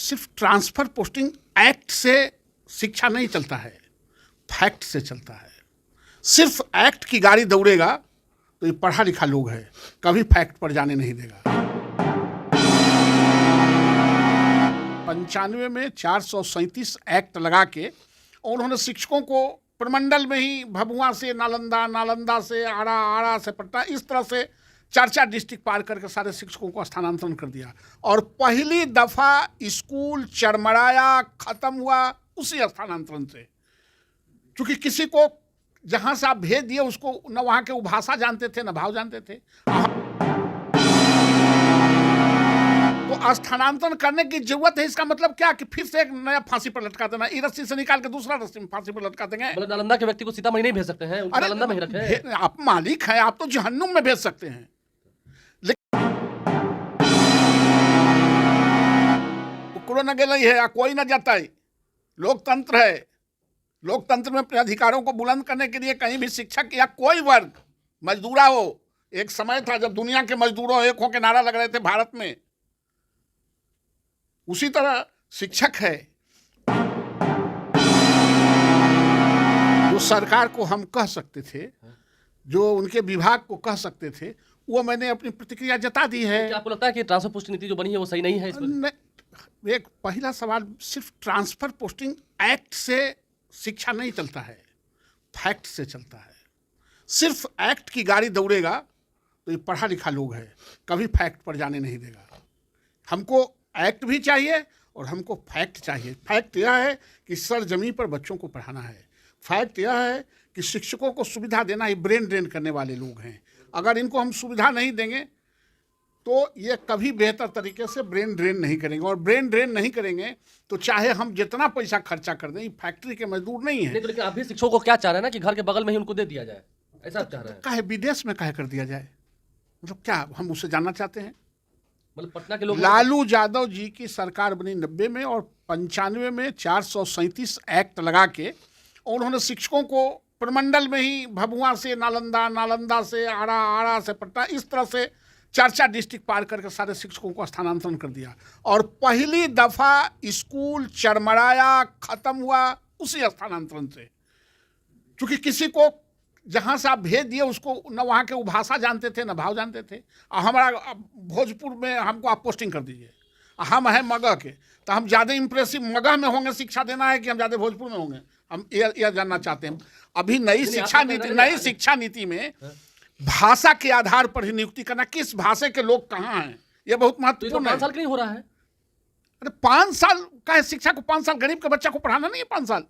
सिर्फ transfer posting act से शिक्षा नहीं चलता है, फैक्ट से चलता है। सिर्फ एक्ट की गाड़ी दौड़ेगा तो ये पढ़ा लिखा लोग है, कभी फैक्ट पर जाने नहीं देगा। 95 में 437 एक्ट लगा के और उन्होंने शिक्षकों को प्रमंडल में ही भभुआ से नालंदा, नालंदा से आरा, आरा से पटना, इस तरह से 4 डिस्ट्रिक्ट पार करके सारे शिक्षकों को स्थानांतरण कर दिया। और पहली दफा स्कूल चरमराया, खत्म हुआ उसी स्थानांतरण से। क्योंकि किसी को जहां से आप भेज दिए उसको न वहां के भाषा जानते थे, न भाव जानते थे। तो स्थानांतरण करने की जरूरत है, इसका मतलब क्या कि फिर से एक नया फांसी पर लटका देना, एक रस्सी से निकाल के दूसरा रस्सी में फांसी पर लटका देंगे। मतलब नालंदा के व्यक्ति को सीतामढ़ी नहीं भेज सकते हैं, उनको नालंदा में ही रखें। आप मालिक हैं, आप तो जहन्नुम में भेज सकते हैं। कुकुरो न गेलई है या कोई न जाता है। लोकतंत्र है, लोकतंत्र में अपने अधिकारों को बुलंद करने के लिए कहीं भी शिक्षक या कोई वर्ग मजदूरा हो। एक समय था जब दुनिया के मजदूरों एक हो के नारा लग रहे थे भारत में, उसी तरह शिक्षक है। जो सरकार को हम कह सकते थे, जो उनके विभाग को कह सकते थे, वो मैंने अपनी प्रतिक्रिया जता दी है। क्या आपको लगता है कि ट्रांसफर पोस्टिंग नीति जो बनी है वो सही नहीं है? इसमें एक पहला सवाल, सिर्फ ट्रांसफर पोस्टिंग एक्ट से शिक्षा नहीं चलता है, फैक्ट से चलता है। सिर्फ एक्ट की गाड़ी दौड़ेगा तो ये पढ़ा लिखा लोग है, कभी फैक्ट पर जाने नहीं देगा। हमको एक्ट भी चाहिए और हमको फैक्ट चाहिए। फैक्ट यह है कि सर जमीन पर बच्चों को पढ़ाना है। फैक्ट यह है कि शिक्षकों को सुविधा देना ही ब्रेन ड्रेन करने वाले लोग हैं। अगर इनको हम सुविधा नहीं देंगे तो ये कभी बेहतर तरीके से ब्रेन ड्रेन नहीं करेंगे, और ब्रेन ड्रेन नहीं करेंगे तो चाहे हम जितना पैसा खर्चा कर दें, फैक्ट्री के मजदूर नहीं है। लेकिन आप भी शिक्षकों को क्या चाह रहे हैं ना कि घर के बगल में ही उनको दे दिया जाए, ऐसा चाह रहे हैं? काहे विदेश में काहे कर दिया जाए? मतलब क्या हम उससे जानना चाहते हैं? मतलब पटना के लोग, लालू यादव जी की सरकार बनी 90 में और 95 में 437 एक्ट लगा के और उन्होंने शिक्षकों को प्रमंडल में ही भभुआ से नालंदा, नालंदा से आरा, आरा से पटना, इस तरह से 4 डिस्ट्रिक्ट पार करके सारे शिक्षकों को स्थानांतरण कर दिया। और पहली दफा स्कूल चरमराया, खत्म हुआ उसी स्थानांतरण से। क्योंकि किसी को जहां से आप भेज दिए उसको न वहां के भाषा जानते थे, न भाव जानते थे। हमारा भोजपुर में हमको आप पोस्टिंग कर दीजिए, हम हैं मगह के, तो हम ज़्यादा इंप्रेसिव मगह में होंगे शिक्षा देना है कि हम ज़्यादा भोजपुर में होंगे? हम यह जानना चाहते हैं। अभी नई शिक्षा नीति में भाषा के आधार पर ही नियुक्ति करना, किस भाषा के लोग कहाँ हैं, यह बहुत महत्वपूर्ण है। 5 साल क्यों हो रहा है? अरे 5 साल का है शिक्षा को, 5 साल गरीब के बच्चा को पढ़ाना नहीं है 5 साल।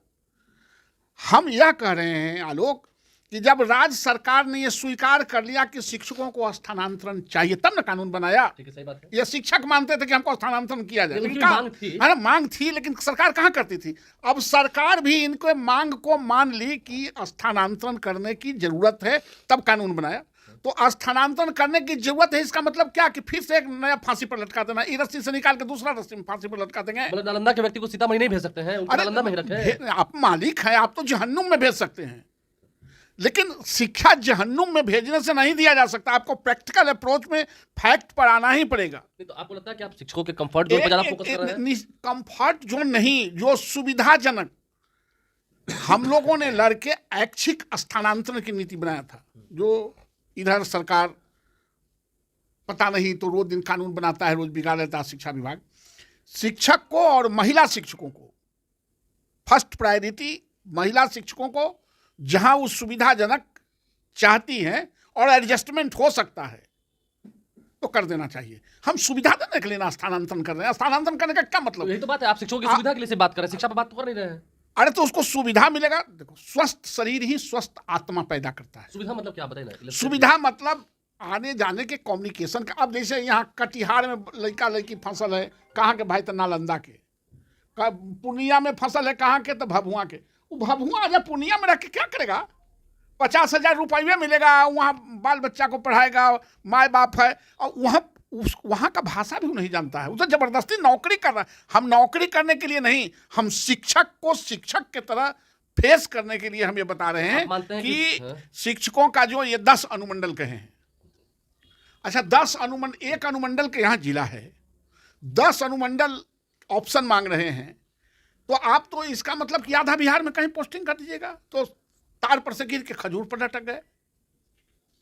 हम यह कह रहे हैं आलोक कि जब राज्य सरकार ने यह स्वीकार कर लिया कि शिक्षकों को स्थानांतरण चाहिए, तब ना कानून बनाया। ठीक है, सही बात है। ये शिक्षक मानते थे कि हमको स्थानांतरण किया जाए, लेकिन मांग थी, लेकिन सरकार कहाँ करती थी। अब सरकार भी इनको मांग को मान ली कि स्थानांतरण करने की जरूरत है, तब कानून बनाया। तो स्थानांतरण करने की जरूरत है, इसका मतलब क्या कि फिर से एक नया फांसी पर लटका देना, एक रस्सी से निकाल के दूसरा रस्सी में फांसी पर लटका देंगे। मतलब नालंदा के व्यक्ति को सीतामढ़ी नहीं भेज सकते हैं, उनको नालंदा में ही रखें। आप मालिक हैं, आप तो जहन्नुम में भेज सकते हैं, लेकिन शिक्षा जहन्नुम में भेजने से नहीं दिया जा सकता। आपको प्रैक्टिकल अप्रोच में फैक्ट पर आना ही पड़ेगा। तो आपको लगता है कि आप शिक्षकों के कंफर्ट जोन पर ज्यादा फोकस कर रहे हैं? कंफर्ट जोन नहीं, जो सुविधाजनक। हम लोगों ने लड़के ऐच्छिक स्थानांतरण की नीति बनाया था, जो इधर सरकार पता नहीं तो रोज दिन कानून बनाता है, रोज बिगाड़ लेता है शिक्षा विभाग। शिक्षक को और महिला शिक्षकों को फर्स्ट प्रायोरिटी, महिला शिक्षकों को जहां वो सुविधाजनक चाहती हैं और एडजस्टमेंट हो सकता है तो कर देना चाहिए। हम सुविधा देने के लिए स्थानांतरण कर रहे हैं। स्थानांतरण करने का क्या मतलब? यही तो बात है, आप शिक्षकों की सुविधा के लिए से बात कर रहे हैं, शिक्षा पर बात तो कर नहीं रहे हैं। अरे तो उसको सुविधा मिलेगा। देखो, स्वस्थ शरीर ही स्वस्थ आत्मा पैदा करता है। सुविधा मतलब क्या बताइए ना? सुविधा मतलब आने जाने के कम्युनिकेशन का। अब जैसे यहाँ कटिहार में लड़का लड़की फसल है, कहाँ के भाई? तो नालंदा के। पूर्णिया में फसल है, कहाँ के? तो भभुआ के। वो भभुआ जब पूर्णिया में रह के क्या करेगा? 50,000 रुपये मिलेगा, वहाँ बाल बच्चा को पढ़ाएगा, माँ बाप है, और वहाँ का भाषा भी नहीं जानता है। वो तो जबरदस्ती नौकरी कर रहा है। हम नौकरी करने के लिए नहीं, हम शिक्षक को शिक्षक की तरह फेस करने के लिए हम ये बता रहे हैं कि शिक्षकों का जो ये 10 अनुमंडल कहे हैं। अच्छा, 10 अनुमंडल, एक अनुमंडल के यहाँ जिला है, 10 अनुमंडल ऑप्शन मांग रहे हैं, तो आप तो इसका मतलब कि आधा बिहार में कहीं पोस्टिंग कर दीजिएगा, तो तार पर से गिर के खजूर पर लटक गए।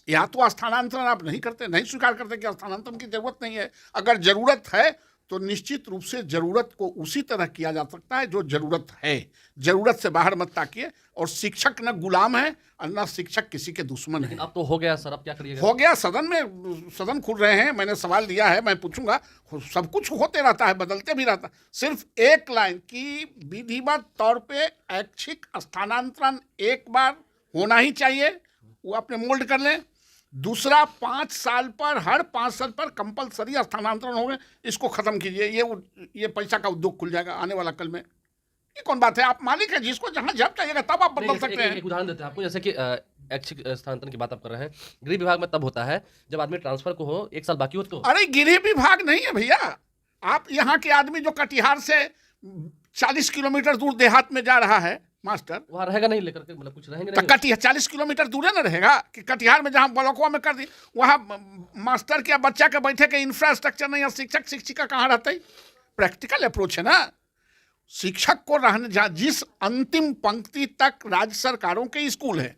या तो स्थानांतरण आप नहीं करते, नहीं स्वीकार करते कि स्थानांतरण की जरूरत नहीं है। अगर जरूरत है तो निश्चित रूप से जरूरत को उसी तरह किया जा सकता है जो जरूरत है। जरूरत से बाहर मत ताकिए। और शिक्षक न गुलाम है और न शिक्षक किसी के दुश्मन है। अब तो हो गया सर, अब क्या करिएगा? हो गया, सदन में सदन खुल रहे हैं, मैंने सवाल दिया है, मैं पूछूंगा। सब कुछ होते रहता है, बदलते भी रहता है। सिर्फ एक लाइन की विधिवत तौर पे ऐच्छिक स्थानांतरण एक बार होना ही चाहिए, वो अपने मोल्ड कर लें। दूसरा, 5 साल पर, हर 5 साल पर कंपलसरी स्थानांतरण हो गए, इसको खत्म कीजिए। ये पैसा का उद्योग खुल जाएगा आने वाला कल में। ये कौन बात है? आप मालिक हैं, जिसको जहां जब चाहिएगा तब आप बदल सकते हैं। एक उदाहरण देते हैं आपको, जैसे कि ऐच्छिक स्थानांतरण की बात आप कर रहे हैं, गृह विभाग में तब होता है जब आदमी ट्रांसफर को हो 1 साल बाकी हो तो। अरे गृह विभाग नहीं है भैया। आप यहाँ के आदमी जो कटिहार से 40 किलोमीटर दूर देहात में जा रहा है मास्टर, वहाँ रहेगा नहीं लेकर के, मतलब कुछ रहेंगे तो नहीं। कटिहार 40 किलोमीटर दूर न रहेगा कि कटिहार में जहाँ ब्लॉकवा में कर दी, वहाँ मास्टर के बच्चा के बैठे के इंफ्रास्ट्रक्चर नहीं है, शिक्षक शिक्षिका कहाँ रहते? प्रैक्टिकल अप्रोच है ना। शिक्षक को रहने जिस अंतिम पंक्ति तक राज्य सरकारों के स्कूल है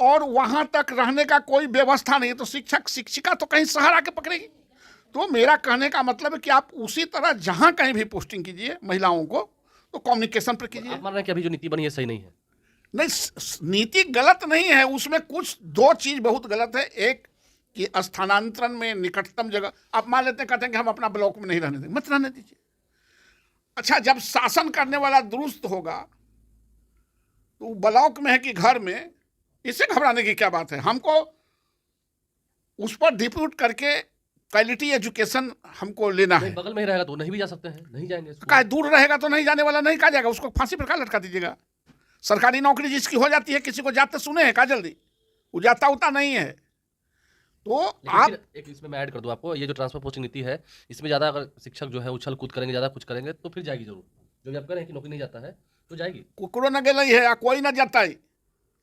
और वहां तक रहने का कोई व्यवस्था नहीं है, तो शिक्षक शिक्षिका तो कहीं शहर आके पकड़ेगी। तो मेरा कहने का मतलब है कि आप उसी तरह जहां कहीं भी पोस्टिंग कीजिए महिलाओं को, तो कम्युनिकेशन पर कीजिए। आप मान रहे हैं कि अभी जो नीति बनी है सही नहीं है? नहीं, नीति गलत नहीं है, उसमें कुछ 2 चीज बहुत गलत है। एक कि स्थानांतरण में निकटतम जगह आप मान लेते हैं, कहते हैं कि हम अपना ब्लॉक में नहीं रहने देंगे, मत रहने दीजिए। अच्छा, जब शासन करने वाला दुरुस्त होगा तो ब्लॉक में है कि घर में, इससे घबराने की क्या बात है? हमको उस पर डिप्यूट करके क्वालिटी एजुकेशन हमको लेना है। बगल में ही रहेगा तो नहीं भी जा सकते हैं, नहीं जाएंगे। का दूर रहेगा तो नहीं जाने वाला नहीं कहा जाएगा, उसको फांसी पर का लटका दीजिएगा। सरकारी नौकरी जिसकी हो जाती है, किसी को जाते सुने हैं का जल्दी? वो जाता उता नहीं है। तो आप एक इसमें मैं ऐड कर दूं आपको, ये जो ट्रांसफर पोस्टिंग नीति है, इसमें ज़्यादा अगर शिक्षक जो है उछल कूद करेंगे, ज़्यादा कुछ करेंगे तो फिर जाएगी जरूर। जो भी आप कह रहे हैं कि नौकरी नहीं जाता है तो जाएगी। कुकड़ो न गए है या कोई ना जाता है।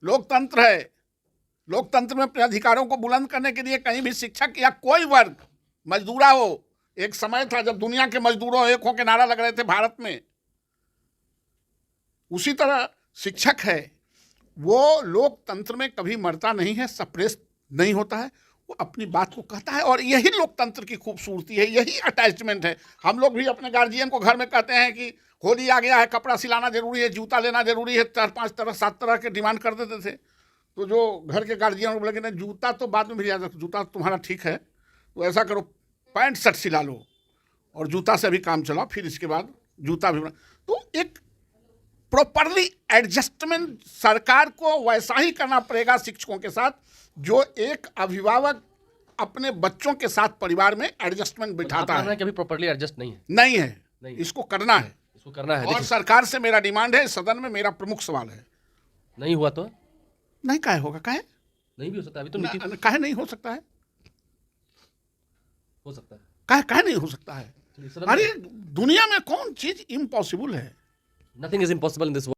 लोकतंत्र है। लोकतंत्र में अपने अधिकारों को बुलंद करने के लिए कहीं भी शिक्षक या कोई वर्ग मजदूरा हो। एक समय था जब दुनिया के मजदूरों एक हो के नारा लग रहे थे भारत में। उसी तरह शिक्षक है, वो लोकतंत्र में कभी मरता नहीं है, सप्रेस नहीं होता है, वो अपनी बात को कहता है। और यही लोकतंत्र की खूबसूरती है, यही अटैचमेंट है। हम लोग भी अपने गार्जियन को घर में कहते हैं कि होली आ गया है, कपड़ा सिलाना जरूरी है, जूता लेना जरूरी है, 4, 5 तरह 7 तरह के डिमांड कर देते थे। तो जो घर के गार्जियन को बोले कि नहीं, जूता तो बाद में भी याद रखो, जूता तुम्हारा ठीक है, तो ऐसा करो पैंट शर्ट सिला लो और जूता से भी काम चलाओ, फिर इसके बाद जूता भी। तो एक प्रॉपरली एडजस्टमेंट सरकार को वैसा ही करना पड़ेगा शिक्षकों के साथ, जो एक अभिभावक अपने बच्चों के साथ परिवार में एडजस्टमेंट बिठाता है। कि अभी प्रॉपर्ली एडजस्ट नहीं है? नहीं है, नहीं। इसको करना है, इसको करना है। और सरकार से मेरा डिमांड है, सदन में मेरा प्रमुख सवाल है। नहीं हुआ तो नहीं, काहे होगा? काहे नहीं भी हो सकता है, अभी तो नीति काहे नहीं हो सकता है? हो सकता है। काहे नहीं हो सकता है? अरे दुनिया में कौन चीज इम्पॉसिबल है? Nothing is impossible in this